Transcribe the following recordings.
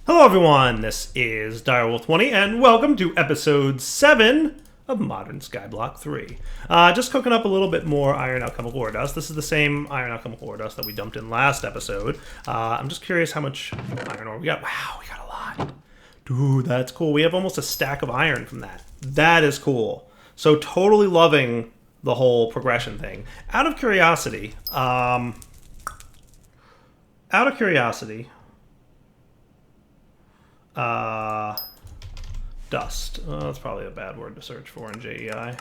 Hello everyone, this is Direwolf20 and welcome to episode 7 of Modern Skyblock 3. Just cooking up a little bit more iron alchemical ore dust. This is the same iron alchemical ore dust that we dumped in last episode. I'm just curious how much iron ore we got. Wow, we got a lot. Dude, that's cool. We have almost a stack of iron from that. That is cool. So totally loving the whole progression thing. Out of curiosity, dust. That's probably a bad word to search for in JEI.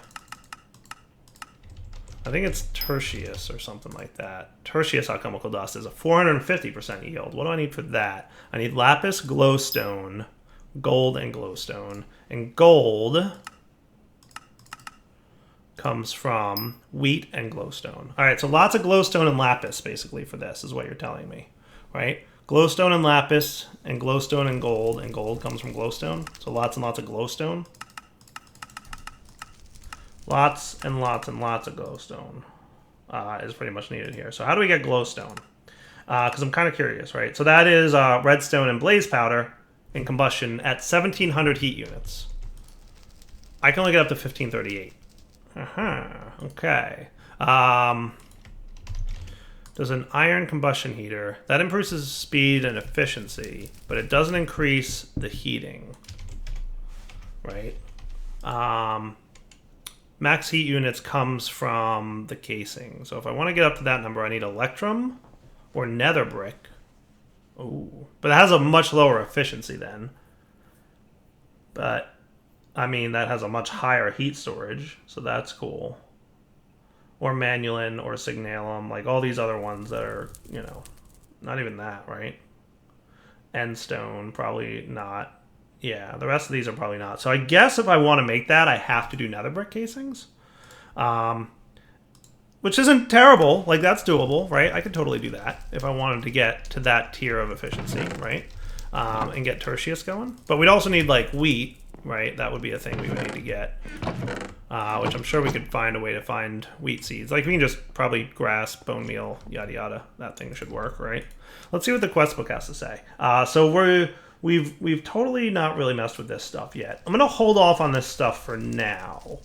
I think it's Tertius or something like that. Tertius alchemical dust is a 450% yield. What do I need for that? I need lapis, glowstone, gold, and glowstone. And gold comes from wheat and glowstone. All right, so lots of glowstone and lapis basically for this is what you're telling me, right? Glowstone and lapis, and glowstone and gold comes from glowstone. So lots and lots of glowstone. Lots and lots and lots of glowstone is pretty much needed here. So how do we get glowstone? Because I'm kind of curious, right? So that is redstone and blaze powder in combustion at 1700 heat units. I can only get up to 1538. Okay. There's an iron combustion heater. That improves speed and efficiency, but it doesn't increase the heating, right? Max heat units comes from the casing. So if I want to get up to that number, I need electrum or nether brick. Ooh, but it has a much lower efficiency then. But, I mean, that has a much higher heat storage, so that's cool. Or manulin or signalum, like all these other ones that are, you know, not even that, right? Endstone, probably not. Yeah, the rest of these are probably not. So I guess if I want to make that, I have to do nether brick casings. Which isn't terrible. Like, that's doable, right? I could totally do that if I wanted to get to that tier of efficiency, right? And get Tertius going. But we'd also need, like, wheat, right? That would be a thing we would need to get. Which I'm sure we could find a way to find wheat seeds. Like, we can just probably grass, bone meal, yada yada. That thing should work, right? Let's see what the quest book has to say. So we've totally not really messed with this stuff yet. I'm gonna hold off on this stuff for now.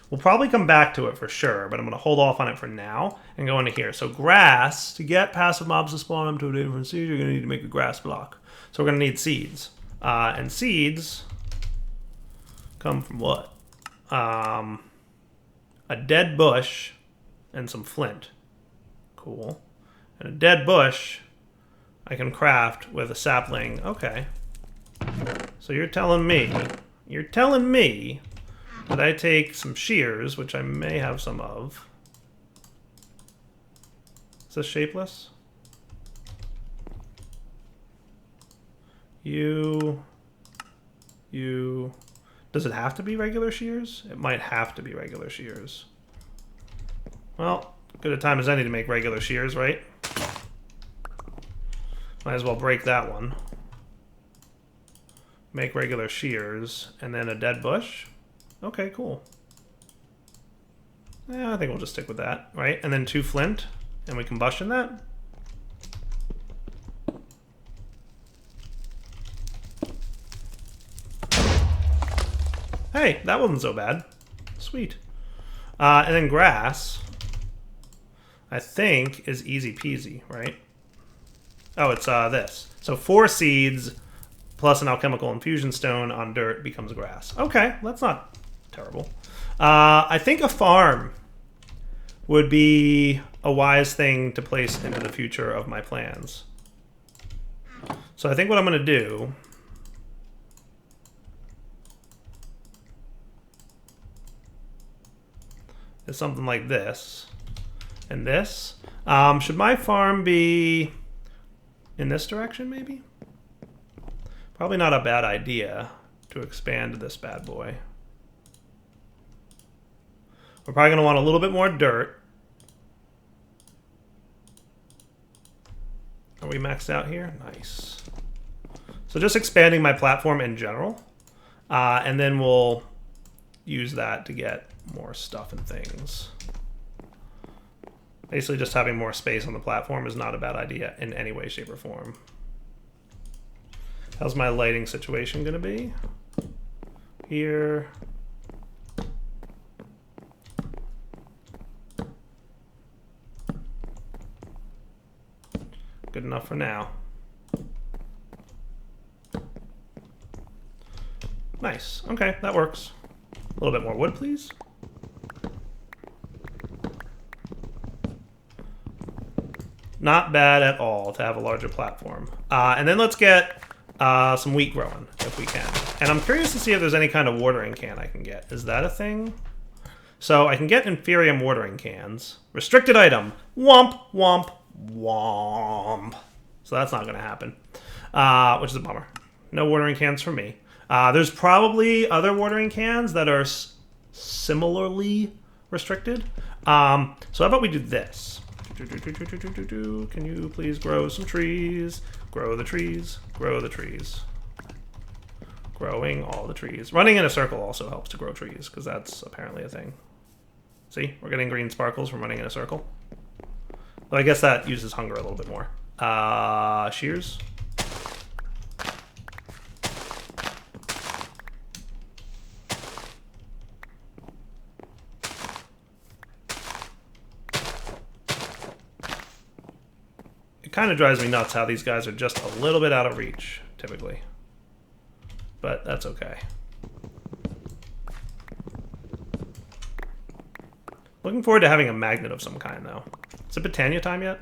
We'll probably come back to it for sure, but I'm gonna hold off on it for now and go into here. So grass, to get passive mobs to spawn them to a different seed, you're gonna need to make a grass block. So we're gonna need seeds. And seeds come from what? A dead bush and some flint. Cool. And a dead bush I can craft with a sapling. Okay. So you're telling me that I take some shears, which I may have some of. Is this shapeless? You. Does it have to be regular shears? It might have to be regular shears. Well, good a time as any to make regular shears, right? Might as well break that one. Make regular shears, and then a dead bush. Okay, cool. Yeah, I think we'll just stick with that, right? And then 2 flint, and we combustion that. Hey, that wasn't so bad. Sweet. And then grass, I think, is easy peasy, right? Oh, it's this. So 4 seeds plus an alchemical infusion stone on dirt becomes grass. Okay, that's not terrible. I think a farm would be a wise thing to place into the future of my plans. So I think what I'm going to do is something like this and this. Should my farm be in this direction, maybe? Probably not a bad idea to expand this bad boy. We're probably going to want a little bit more dirt. Are we maxed out here? Nice. So just expanding my platform in general. And then we'll use that to get more stuff and things. Basically just having more space on the platform is not a bad idea in any way, shape, or form. How's my lighting situation gonna be? Here. Good enough for now. Nice. Okay, that works. A little bit more wood, please. Not bad at all to have a larger platform. And then let's get some wheat growing, if we can. And I'm curious to see if there's any kind of watering can I can get. Is that a thing? So I can get Inferium watering cans. Restricted item. Womp, womp, womp. So that's not going to happen, which is a bummer. No watering cans for me. There's probably other watering cans that are similarly restricted. So how about we do this? Can you please grow some trees? Grow the trees. Grow the trees. Growing all the trees. Running in a circle also helps to grow trees, because that's apparently a thing. See? We're getting green sparkles from running in a circle. Though I guess that uses hunger a little bit more. Shears. It kind of drives me nuts how these guys are just a little bit out of reach, typically. But that's okay. Looking forward to having a magnet of some kind, though. Is it Botania time yet?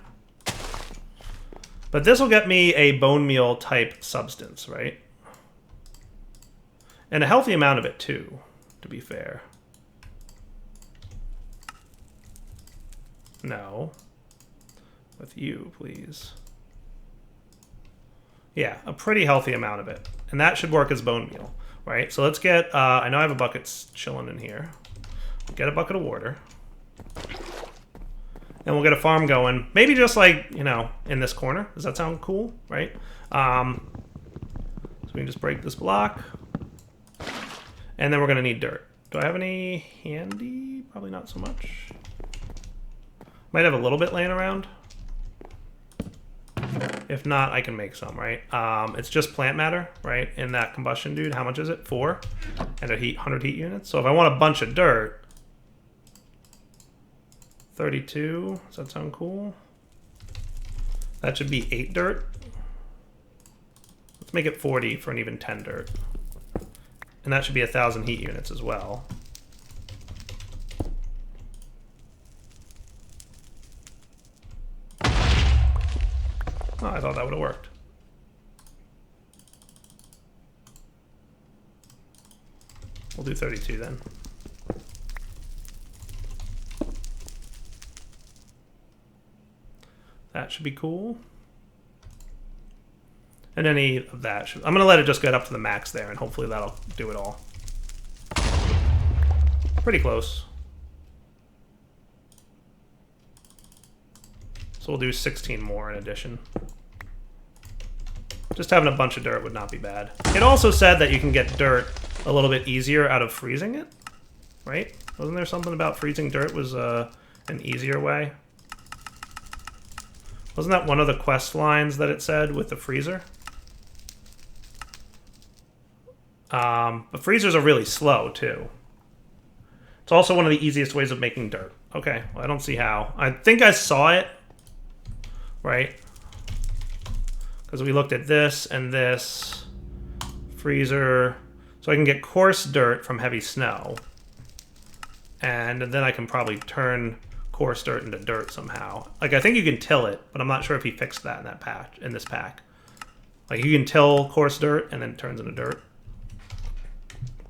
But this will get me a bone meal type substance, right? And a healthy amount of it, too, to be fair. No. With you, please. Yeah, a pretty healthy amount of it. And that should work as bone meal, right? So let's get, I know I have a bucket chilling in here. Get a bucket of water. And we'll get a farm going. Maybe just like, you know, in this corner. Does that sound cool, right? So we can just break this block. And then we're going to need dirt. Do I have any handy? Probably not so much. Might have a little bit laying around. If not, I can make some, right? It's just plant matter, right? In that combustion dude. How much is it? 4? And a 100 heat units. So if I want a bunch of dirt, 32. Does that sound cool? That should be 8 dirt. Let's make it 40 for an even 10 dirt. And that should be 1,000 heat units as well. Oh, I thought that would have worked. We'll do 32 then. That should be cool. And any of that should... I'm going to let it just get up to the max there, and hopefully that'll do it all. Pretty close. So we'll do 16 more in addition. Just having a bunch of dirt would not be bad. It also said that you can get dirt a little bit easier out of freezing it, right? Wasn't there something about freezing dirt was an easier way? Wasn't that one of the quest lines that it said with the freezer? But freezers are really slow, too. It's also one of the easiest ways of making dirt. Okay, well, I don't see how. I think I saw it, right? Because we looked at this and this. Freezer. So I can get coarse dirt from heavy snow. And then I can probably turn coarse dirt into dirt somehow. Like, I think you can till it, but I'm not sure if he fixed that in that patch, in this pack. Like, you can till coarse dirt and then it turns into dirt.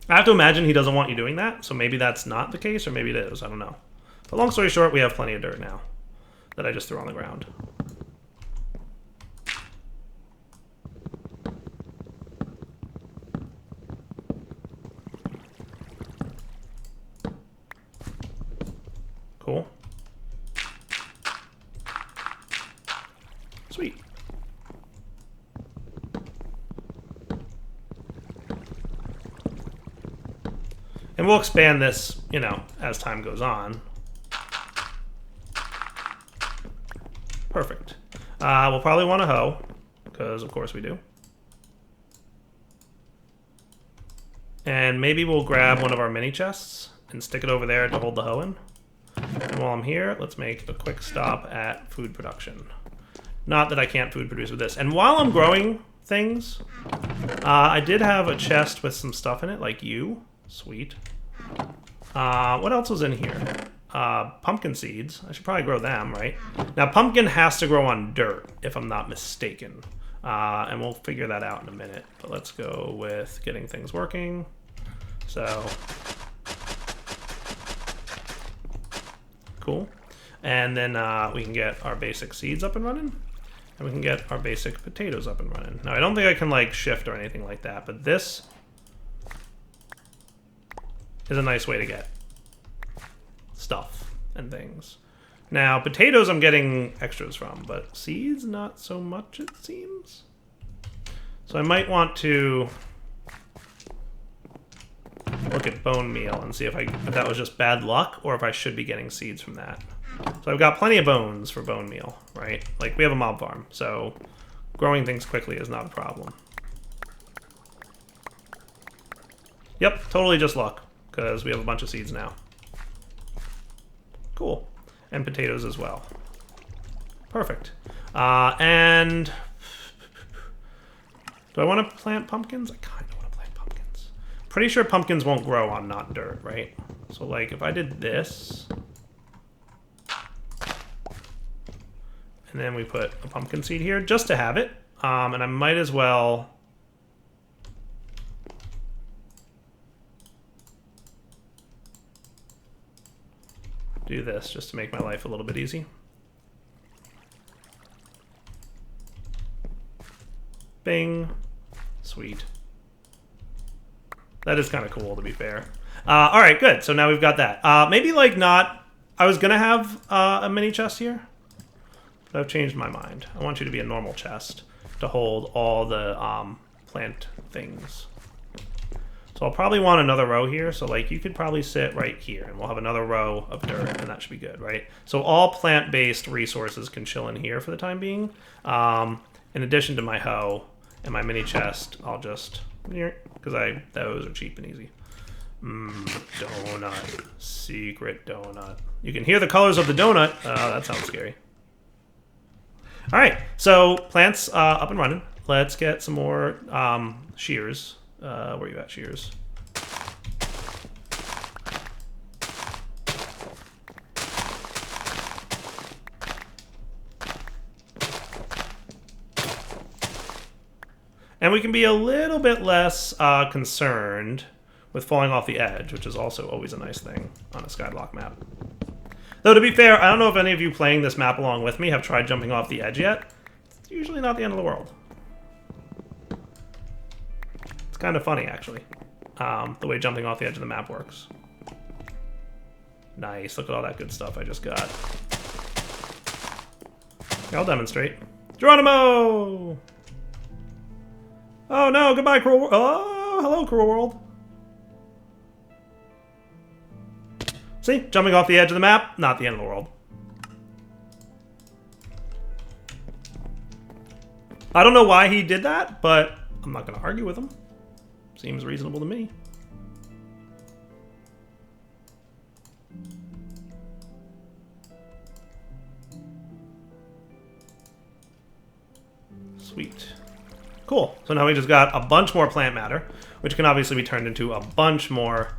I have to imagine he doesn't want you doing that, so maybe that's not the case, or maybe it is. I don't know. But long story short, we have plenty of dirt now that I just threw on the ground. Cool. Sweet. And we'll expand this, you know, as time goes on. Perfect. We'll probably want a hoe, because of course we do. And maybe we'll grab one of our mini chests and stick it over there to hold the hoe in. And while I'm here, let's make a quick stop at food production. Not that I can't food produce with this. And while I'm growing things, I did have a chest with some stuff in it, like you. Sweet. What else was in here? Pumpkin seeds. I should probably grow them, right? Now, pumpkin has to grow on dirt, if I'm not mistaken. And we'll figure that out in a minute. But let's go with getting things working. So, cool. And then we can get our basic seeds up and running. And we can get our basic potatoes up and running. Now, I don't think I can, like, shift or anything like that. But this is a nice way to get stuff and things. Now, potatoes I'm getting extras from, but seeds not so much, it seems. So I might want to look at bone meal and see if that was just bad luck or if I should be getting seeds from that. So I've got plenty of bones for bone meal, right? Like, we have a mob farm, so growing things quickly is not a problem. Yep, totally just luck, because we have a bunch of seeds now. Cool. And potatoes as well. Perfect. And do I want to plant pumpkins? I kind of want to plant pumpkins. Pretty sure pumpkins won't grow on not dirt, right? So, like, if I did this, and then we put a pumpkin seed here just to have it, and I might as well do this just to make my life a little bit easy. Bing. Sweet. That is kind of cool, to be fair. All right, good. So now we've got that. Maybe, like, not... I was going to have a mini chest here, but I've changed my mind. I want you to be a normal chest to hold all the plant things. So I'll probably want another row here. So, like, you could probably sit right here, and we'll have another row of dirt, and that should be good, right? So all plant-based resources can chill in here for the time being. In addition to my hoe and my mini chest, I'll just... because those are cheap and easy. Donut. Secret donut. You can hear the colors of the donut. That sounds scary. All right, so plants up and running. Let's get some more shears. Where are you at, shears? And we can be a little bit less concerned with falling off the edge, which is also always a nice thing on a Skyblock map. Though, to be fair, I don't know if any of you playing this map along with me have tried jumping off the edge yet. It's usually not the end of the world. It's kind of funny, actually, the way jumping off the edge of the map works. Nice. Look at all that good stuff I just got. Okay, I'll demonstrate. Geronimo! Oh no, goodbye, cruel world. Oh, hello, cruel world. See, jumping off the edge of the map, not the end of the world. I don't know why he did that, but I'm not going to argue with him. Seems reasonable to me. Sweet. Cool. So now we just got a bunch more plant matter, which can obviously be turned into a bunch more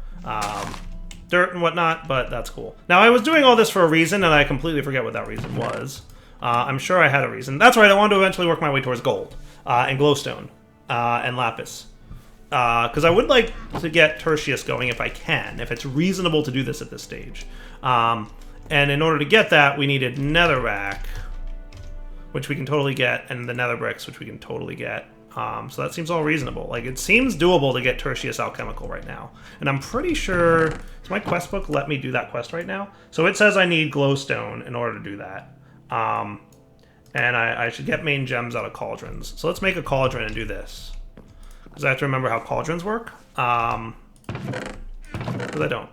dirt and whatnot, but that's cool. Now, I was doing all this for a reason, and I completely forget what that reason was. I'm sure I had a reason. That's right, I wanted to eventually work my way towards gold, and glowstone, and lapis. Because I would like to get Tertius going if I can, if it's reasonable to do this at this stage. And in order to get that, we needed netherrack, which we can totally get, and the nether bricks, which we can totally get. So that seems all reasonable. Like, it seems doable to get Tertius alchemical right now. And I'm pretty sure... Does my quest book let me do that quest right now? So it says I need glowstone in order to do that. And I should get main gems out of cauldrons. So let's make a cauldron and do this. Because I have to remember how cauldrons work. Because I don't.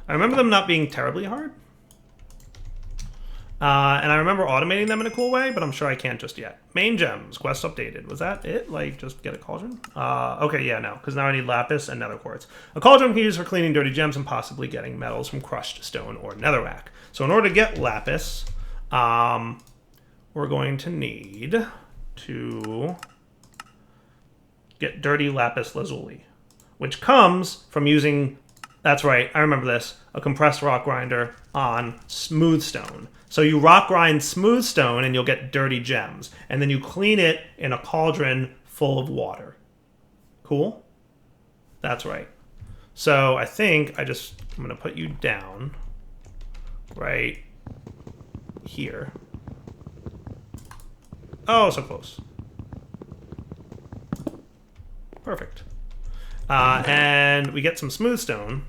I remember them not being terribly hard. And I remember automating them in a cool way, but I'm sure I can't just yet. Main gems, quest updated. Was that it? Like, just get a cauldron? Okay, yeah, no, because now I need lapis and nether quartz. A cauldron can be used for cleaning dirty gems and possibly getting metals from crushed stone or netherrack. So in order to get lapis, we're going to need to get dirty lapis lazuli, which comes from using, that's right, I remember this, a compressed rock grinder on smooth stone. So you rock grind smooth stone and you'll get dirty gems. And then you clean it in a cauldron full of water. Cool? That's right. So I think I'm going to put you down right here. Oh, so close. Perfect. And we get some smooth stone.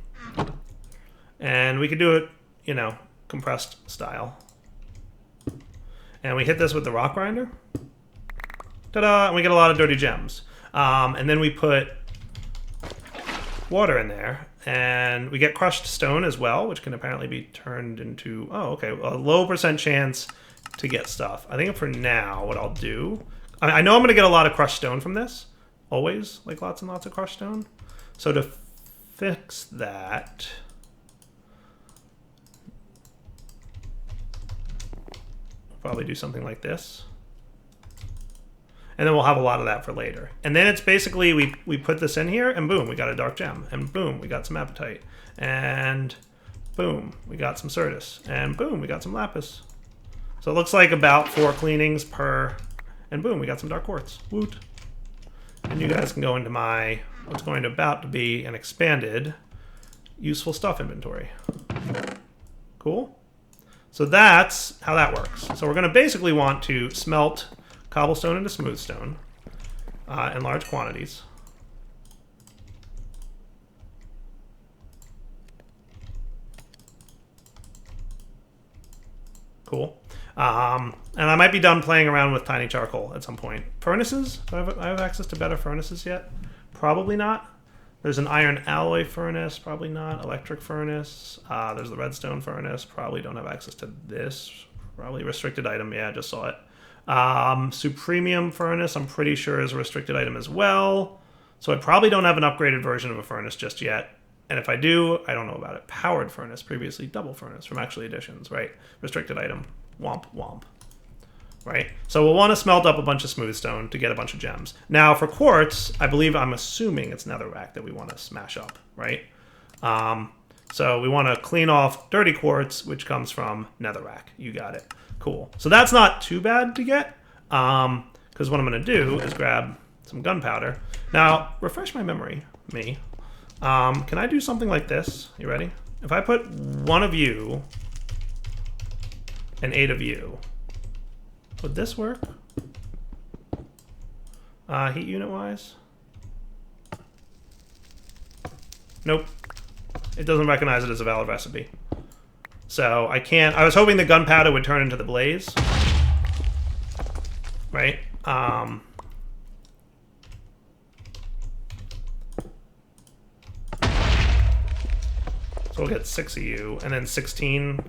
And we could do it, you know, compressed style. And we hit this with the rock grinder. Ta-da! And we get a lot of dirty gems. And then we put water in there. And we get crushed stone as well, which can apparently be turned into, oh, okay, a low % chance to get stuff. I think for now, what I'll do, I know I'm going to get a lot of crushed stone from this. Always, like lots and lots of crushed stone. So to fix that, probably do something like this. And then we'll have a lot of that for later. And then it's basically, we put this in here, and boom, we got a dark gem. And boom, we got some apatite. And boom, we got some Tertius. And boom, we got some lapis. So it looks like about 4 cleanings per, and boom, we got some dark quartz. Woot. And you guys can go into my, what's going to about to be an expanded useful stuff inventory. Cool? So that's how that works. So we're going to basically want to smelt cobblestone into smooth stone in large quantities. Cool. And I might be done playing around with tiny charcoal at some point. Furnaces? Do I have access to better furnaces yet? Probably not. There's an iron alloy furnace, probably not. Electric furnace. There's the redstone furnace. Probably don't have access to this. Probably restricted item. Yeah, I just saw it. Supremium furnace, I'm pretty sure is a restricted item as well. So I probably don't have an upgraded version of a furnace just yet. And if I do, I don't know about it. Powered furnace, previously double furnace from Actually Editions, right? Restricted item. Womp, womp. Right? So we'll want to smelt up a bunch of smooth stone to get a bunch of gems. Now for quartz, I'm assuming it's netherrack that we want to smash up, right? So we want to clean off dirty quartz, which comes from netherrack. You got it. Cool. So that's not too bad to get, because what I'm going to do is grab some gunpowder. Now, refresh my memory, me. Can I do something like this? You ready? If I put 1 of you and 8 of you, would this work? Heat unit wise? Nope. It doesn't recognize it as a valid recipe. So I can't, I was hoping the gunpowder would turn into the blaze. Right? So we'll get 6 of you, and then 16.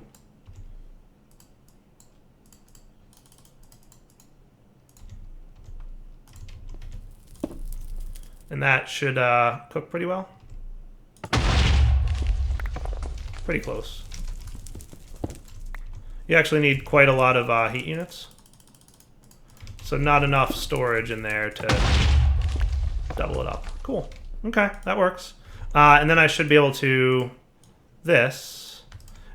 And that should cook pretty well. Pretty close. You actually need quite a lot of heat units. So not enough storage in there to double it up. Cool. Okay, that works. And then I should be able to this.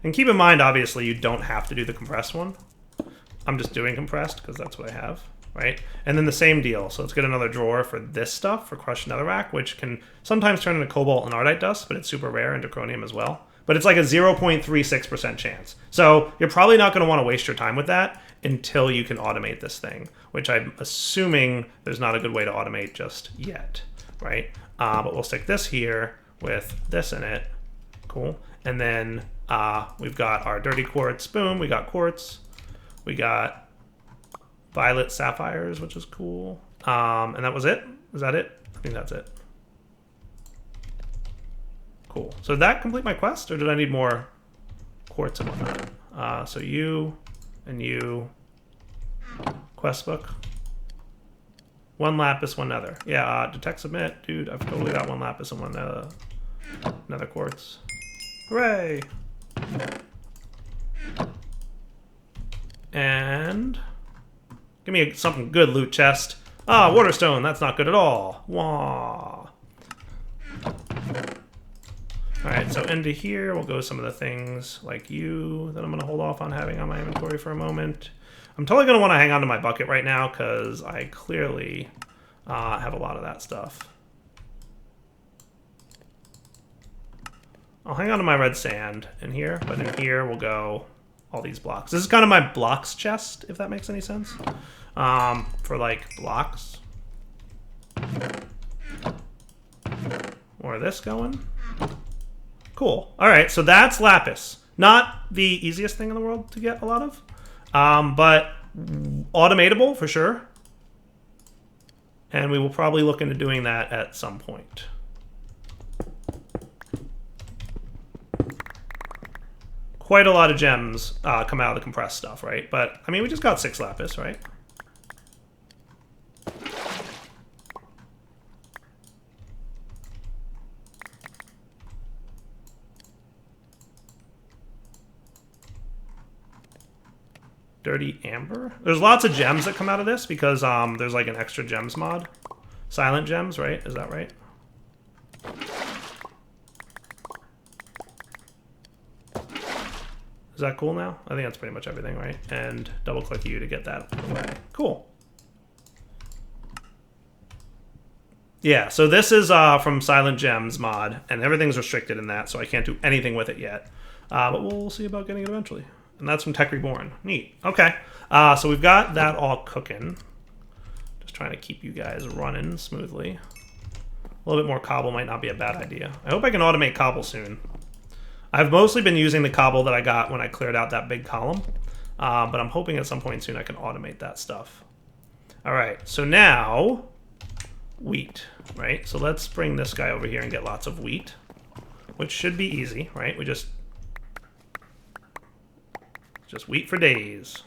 And keep in mind, obviously, you don't have to do the compressed one. I'm just doing compressed because that's what I have, right? And then the same deal. So let's get another drawer for this stuff, for crushed netherrack, which can sometimes turn into cobalt and ardite dust, but it's super rare, and draconium as well. But it's like a 0.36% chance. So you're probably not going to want to waste your time with that until you can automate this thing, which I'm assuming there's not a good way to automate just yet, right? But we'll stick this here with this in it. Cool. And then we've got our dirty quartz. Boom, we got quartz. We got violet sapphires, which is cool. And that was it? Is that it? I think that's it. Cool. So did that complete my quest, or did I need more quartz and whatnot? So you And you, quest book. 1 lapis, 1 nether. Yeah, detect submit. Dude, I've totally got 1 lapis and 1 nether quartz. Hooray! And give me something good, loot chest. Ah, waterstone. That's not good at all. Wah. Alright, so into here, we'll go some of the things like you that I'm going to hold off on having on my inventory for a moment. I'm totally going to want to hang on to my bucket right now because I clearly have a lot of that stuff. I'll hang on to my red sand in here, but in here we'll go all these blocks. This is kind of my blocks chest, if that makes any sense. For like blocks. More of this going. Cool. All right, so that's lapis. Not the easiest thing in the world to get a lot of, but automatable for sure. And we will probably look into doing that at some point. Quite a lot of gems come out of the compressed stuff, right? But, I mean, we just got 6 lapis, right? Dirty amber? There's lots of gems that come out of this because there's like an extra gems mod. Silent gems, right? Is that right? Is that cool now? I think that's pretty much everything, right? And double click you to get that away. Cool. Yeah, so this is from Silent Gems mod, and everything's restricted in that, so I can't do anything with it yet. But we'll see about getting it eventually. And that's from Tech Reborn. Neat. Okay. So we've got that all cooking. Just trying to keep you guys running smoothly. A little bit more cobble might not be a bad idea. I hope I can automate cobble soon. I've mostly been using the cobble that I got when I cleared out that big column. But I'm hoping at some point soon I can automate that stuff. All right. So now, wheat, right? So let's bring this guy over here and get lots of wheat, which should be easy, right? We just wheat for days.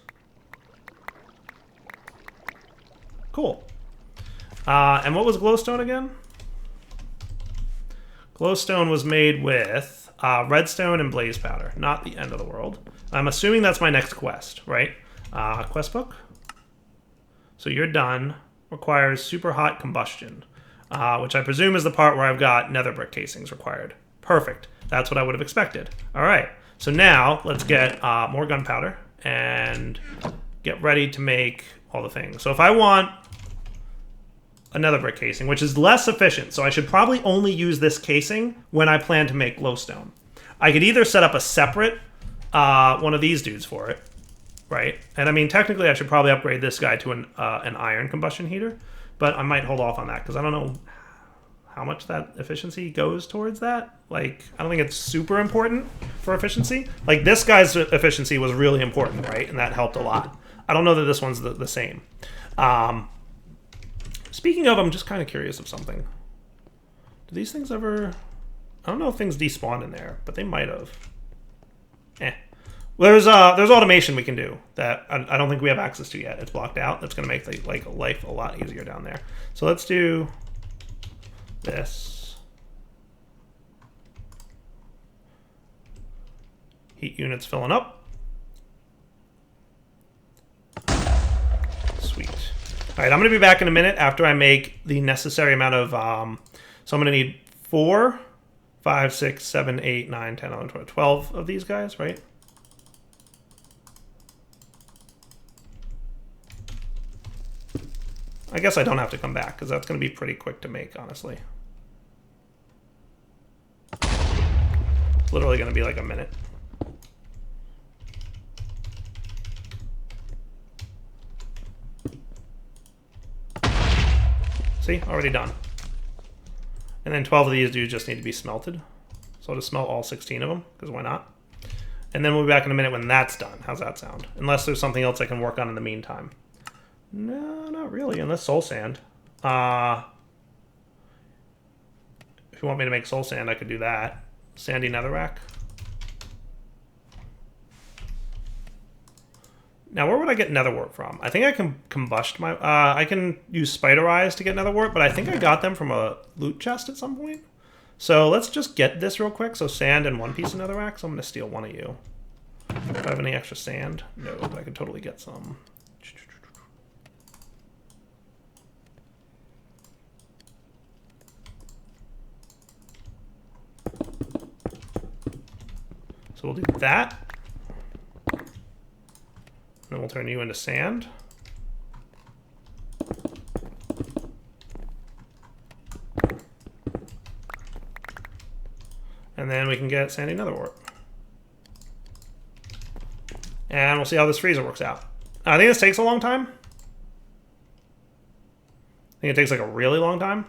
Cool. And what was glowstone again? Glowstone was made with redstone and blaze powder. Not the end of the world. I'm assuming that's my next quest, right? Quest book. So you're done. Requires super hot combustion, which I presume is the part where I've got nether brick casings required. Perfect. That's what I would have expected. All right. So now let's get more gunpowder and get ready to make all the things. So if I want another brick casing, which is less efficient, so I should probably only use this casing when I plan to make glowstone. I could either set up a separate one of these dudes for it, right? And I mean, technically I should probably upgrade this guy to an iron combustion heater, but I might hold off on that because I don't know how much that efficiency goes towards that. Like, I don't think it's super important for efficiency. Like, this guy's efficiency was really important, right? And that helped a lot. I don't know that this one's the same. Speaking of, I'm just kind of curious of something. Do these things ever... I don't know if things despawn in there, but they might have. Well, there's automation we can do that I don't think we have access to yet. It's blocked out. That's going to make life a lot easier down there. So let's do this. Heat units filling up. Sweet. All right, I'm going to be back in a minute after I make the necessary amount of... so I'm going to need 4, 5, 6, 7, 8, 9, 10, 11, 12, 12 of these guys, right? I guess I don't have to come back because that's going to be pretty quick to make, honestly. It's literally going to be like a minute. See, already done. And then 12 of these dudes just need to be smelted. So I'll just smelt all 16 of them, because why not? And then we'll be back in a minute when that's done. How's that sound? Unless there's something else I can work on in the meantime. No, not really, unless soul sand. If you want me to make soul sand, I could do that. Sandy netherrack. Now, where would I get netherwort from? I think I can combust my... I can use spider eyes to get netherwort, but I think I got them from a loot chest at some point. So let's just get this real quick. So sand and 1 piece of netherrack. So I'm going to steal one of you. Do I have any extra sand? No, but I could totally get some. So we'll do that. Then we'll turn you into sand. And then we can get sandy netherwort. And we'll see how this freezer works out. I think this takes a long time. I think it takes like a really long time.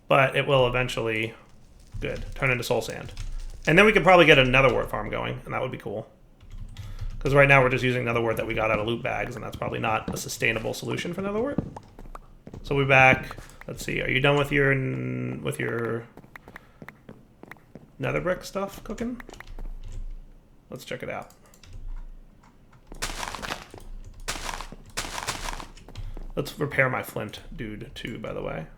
But it will eventually, good, turn into soul sand. And then we could probably get a netherwort farm going, and that would be cool. Because right now we're just using netherwort that we got out of loot bags, and that's probably not a sustainable solution for netherwort. So we'll be back. Let's see, are you done with your nether brick stuff cooking? Let's check it out. Let's repair my flint dude too, by the way.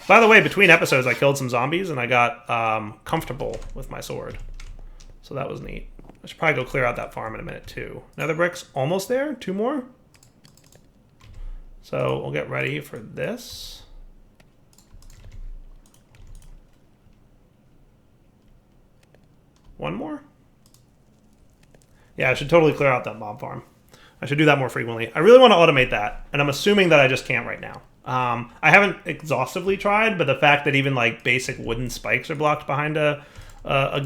By the way, between episodes I killed some zombies and I got comfortable with my sword. So that was neat. I should probably go clear out that farm in a minute too. Nether bricks almost there, 2 more. So we'll get ready for this. One more? Yeah, I should totally clear out that mob farm. I should do that more frequently. I really want to automate that, and I'm assuming that I just can't right now. I haven't exhaustively tried, but the fact that even like basic wooden spikes are blocked behind a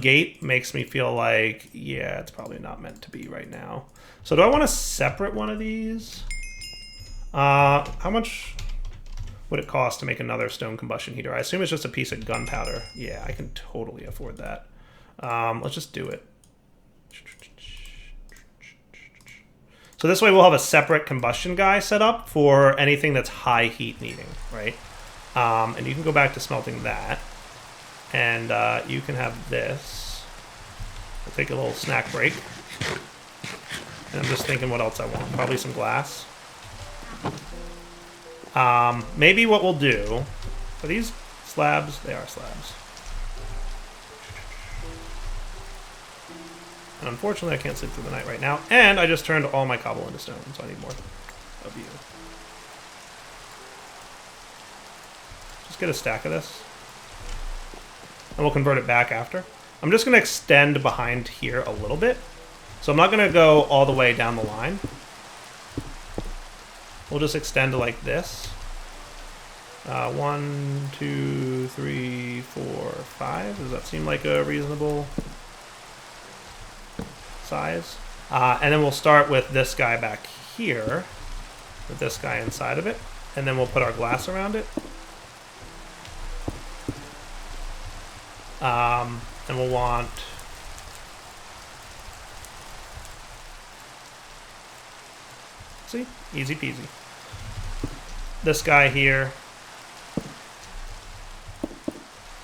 gate makes me feel like, yeah, it's probably not meant to be right now. So do I want to separate one of these? How much would it cost to make another stone combustion heater? I assume it's just a piece of gunpowder. Yeah, I can totally afford that. Let's just do it. So this way we'll have a separate combustion guy set up for anything that's high heat needing, right? And you can go back to smelting that. And you can have this. We'll take a little snack break. And I'm just thinking what else I want. Probably some glass. Maybe what we'll do... Are these slabs? They are slabs. And unfortunately, I can't sleep through the night right now. And I just turned all my cobble into stone, so I need more of you. Just get a stack of this. And we'll convert it back after. I'm just going to extend behind here a little bit. So I'm not going to go all the way down the line. We'll just extend to like this. 1, 2, 3, 4, 5. Does that seem like a reasonable size? And then we'll start with this guy back here, with this guy inside of it, and then we'll put our glass around it. And we'll want see, easy peasy. This guy here,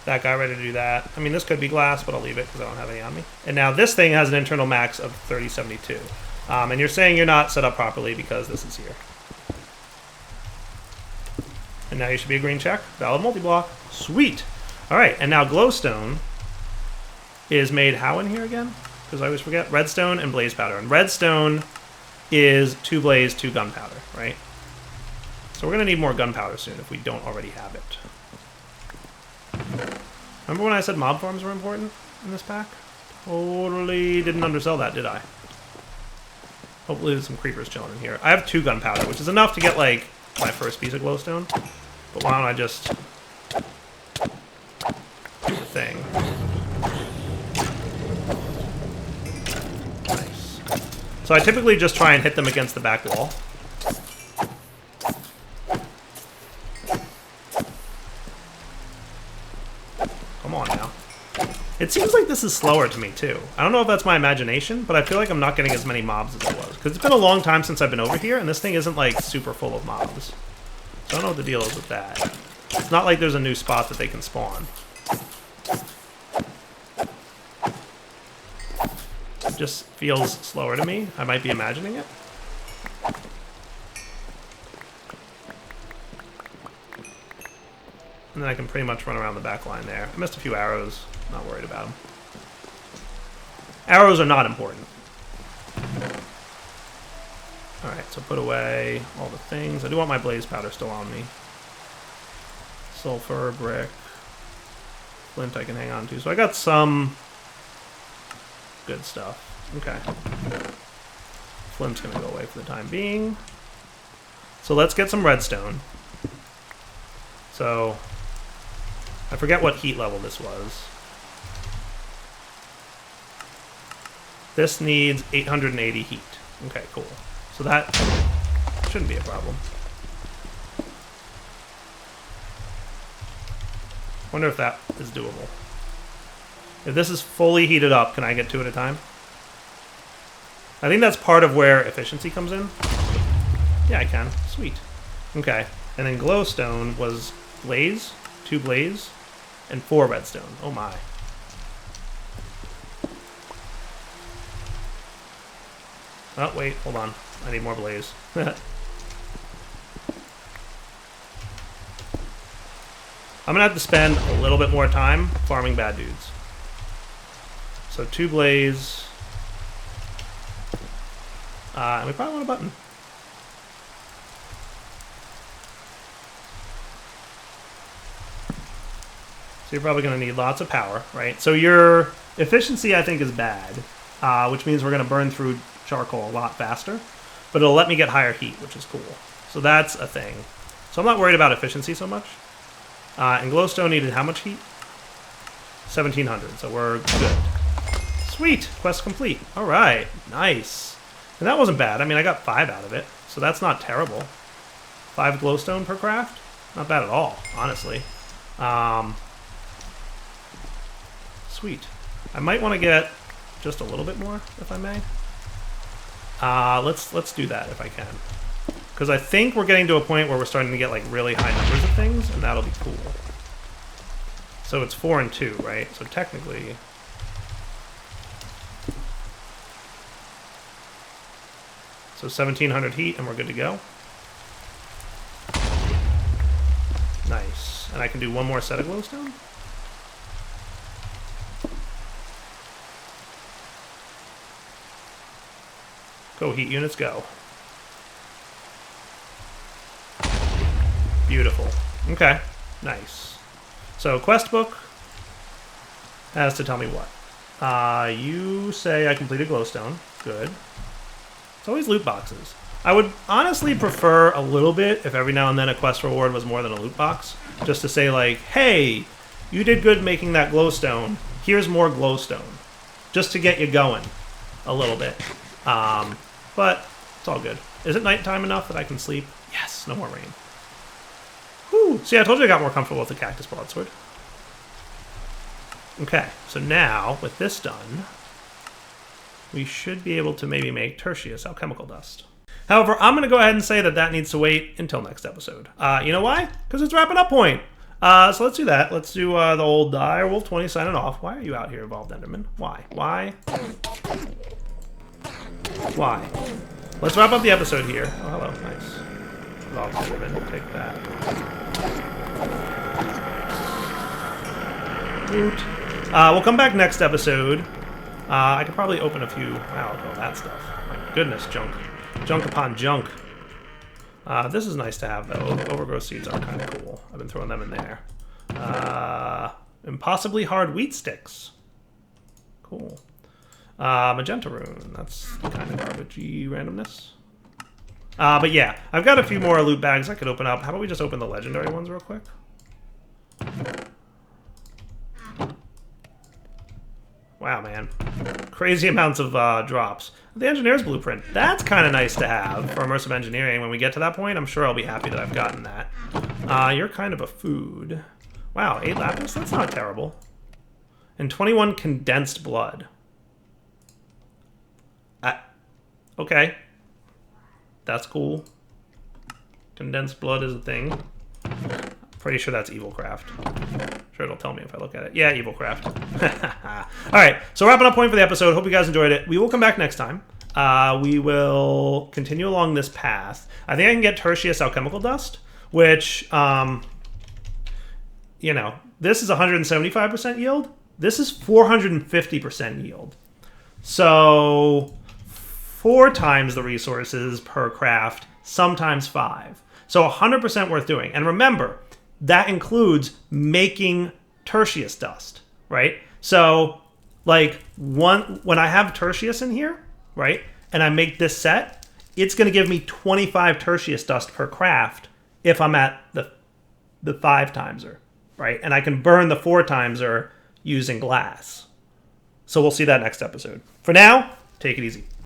that guy ready to do that. I mean, this could be glass, but I'll leave it because I don't have any on me. And now this thing has an internal max of 3072. And you're saying you're not set up properly because this is here. And now you should be a green check. Valid multi-block. Sweet. All right, and now glowstone is made how in here again? Because I always forget. Redstone and blaze powder. And redstone is 2 blaze, 2 gunpowder, right? So we're going to need more gunpowder soon if we don't already have it. Remember when I said mob farms were important in this pack? Totally didn't undersell that, did I? Hopefully there's some creepers chilling in here. I have 2 gunpowder, which is enough to get, like, my first piece of glowstone. But why don't I just do the thing. Nice. So I typically just try and hit them against the back wall. Come on now. It seems like this is slower to me, too. I don't know if that's my imagination, but I feel like I'm not getting as many mobs as I was. Because it's been a long time since I've been over here, and this thing isn't, like, super full of mobs. So I don't know what the deal is with that. It's not like there's a new spot that they can spawn. It just feels slower to me. I might be imagining it. And then I can pretty much run around the back line there. I missed a few arrows. Not worried about them. Arrows are not important. Alright, so put away all the things. I do want my blaze powder still on me. Sulfur, brick, flint I can hang on to. So I got some good stuff. Okay. Flint's going to go away for the time being. So let's get some redstone. So I forget what heat level this was. This needs 880 heat. Okay, cool. So that shouldn't be a problem. Wonder if that is doable. If this is fully heated up, can I get two at a time? I think that's part of where efficiency comes in. Yeah, I can. Sweet. Okay. And then glowstone was blaze, 2 blaze, and 4 redstone. Oh my. Oh, wait, hold on. I need more blaze. I'm gonna have to spend a little bit more time farming bad dudes. So 2 blaze. And we probably want a button. So you're probably going to need lots of power, right? So your efficiency, I think, is bad, which means we're going to burn through charcoal a lot faster. But it'll let me get higher heat, which is cool. So that's a thing. So I'm not worried about efficiency so much. And glowstone needed how much heat? 1700, so we're good. Sweet! Quest complete. All right, nice. And that wasn't bad. I mean, I got 5 out of it, so that's not terrible. 5 glowstone per craft? Not bad at all, honestly. Sweet. I might want to get just a little bit more, if I may. Let's do that if I can. Because I think we're getting to a point where we're starting to get like really high numbers of things, and that'll be cool. So it's 4 and 2, right? So technically... So 1700 heat, and we're good to go. Nice. And I can do one more set of glowstone? Go, heat units, go. Beautiful. Okay, nice. So, quest book has to tell me what. You say I completed glowstone. Good. It's always loot boxes. I would honestly prefer a little bit if every now and then a quest reward was more than a loot box. Just to say like, hey, you did good making that glowstone. Here's more glowstone. Just to get you going a little bit. But it's all good. Is it nighttime enough that I can sleep? Yes, no more rain. Whew. See, I told you I got more comfortable with the cactus broadsword. Okay, so now, with this done, we should be able to maybe make Tertius alchemical dust. However, I'm going to go ahead and say that that needs to wait until next episode. You know why? Because it's wrapping up point. So let's do that. Let's do the old Direwolf 20 signing off. Why are you out here, Evolved Enderman? Why? Why? Why? Let's wrap up the episode here. Oh, hello. Nice. Evolved Enderman. Take that. Root. We'll come back next episode. I could probably open a few... Wow, look at all that stuff. My goodness, junk. Junk upon junk. This is nice to have, though. Overgrowth seeds are kind of cool. I've been throwing them in there. Impossibly hard wheat sticks. Cool. Magenta rune. That's kind of garbagey randomness. But yeah, I've got a few more loot bags I could open up. How about we just open the legendary ones real quick? Wow, man. Crazy amounts of drops. The engineer's blueprint. That's kind of nice to have for immersive engineering. When we get to that point, I'm sure I'll be happy that I've gotten that. You're kind of a food. Wow, 8 lapis? That's not terrible. And 21 condensed blood. Okay. That's cool. Condensed blood is a thing. Pretty sure that's evil craft. Sure, it'll tell me if I look at it. Yeah, evil craft. All right, so wrapping up point for the episode. Hope you guys enjoyed it. We will come back next time. We will continue along this path. I think I can get Tertius alchemical dust, which you know, this is 175% yield. This is 450% yield. So 4 times the resources per craft, sometimes 5. So 100% worth doing. And remember, that includes making Tertius dust, right? So like when I have Tertius in here, right, and I make this set, it's going to give me 25 Tertius dust per craft if I'm at the 5 timeser, right? And I can burn the 4 timeser using glass. So we'll see that next episode. For now, take it easy.